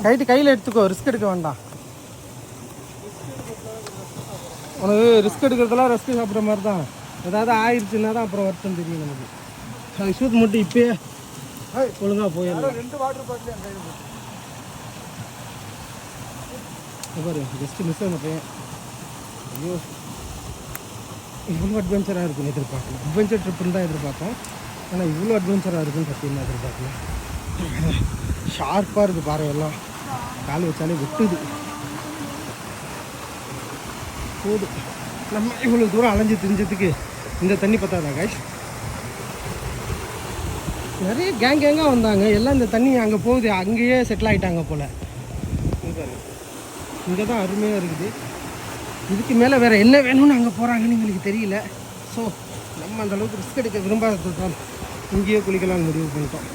கைட்டு கையில் எடுத்துக்கோ, ரிஸ்க் எடுக்க வேண்டாம். உனக்கு ரிஸ்க் எடுக்கிறதுலாம் ரிஸ்க் சாப்பிட்ற மாதிரி தான். ஏதாவது ஆயிடுச்சுன்னா தான் அப்புறம் வருத்தம் தெரியும் நமக்கு. ஷூட் மட்டும் இப்பயே ஒழுங்காக போயிடலாம். 2 வாட்டர் பாட்டில் என் கையில் பாரு, ஜஸ்ட்டு மிஸ் ஆன பையன். ஐயோ, இவ்வளோ அட்வென்ச்சராக இருக்குன்னு எதிர்பார்க்கல. அட்வென்ச்சர் ட்ரிப்புன்னு தான் எதிர்பார்த்தோம், ஆனால் இவ்வளோ அட்வென்ச்சராக இருக்குன்னு சத்தியமாக எதிர்பார்க்கல. ஷார்ப்பாக இருக்குது பாறை எல்லாம், கால் வச்சாலே விட்டுது. போது நம்ம இவ்வளோ தூரம் அலைஞ்சு திரிஞ்சதுக்கு இந்த தண்ணி பத்தாதா காய்ஸ்? நிறைய கேங்காக வந்தாங்க, எல்லாம் இந்த தண்ணி அங்கே போகுது, அங்கேயே செட்டில் ஆகிட்டாங்க போல். இங்கே தான் அருமையாக இருக்குது. இதுக்கு மேலே வேறு என்ன வேணும்னு அங்கே போகிறாங்கன்னு எங்களுக்கு தெரியல. ஸோ நம்ம அந்தளவுக்கு ரிஸ்க் எடுக்க விரும்பாதது தான் இங்கேயே குளிக்கலாம்னு முடிவு பண்ணிட்டோம்.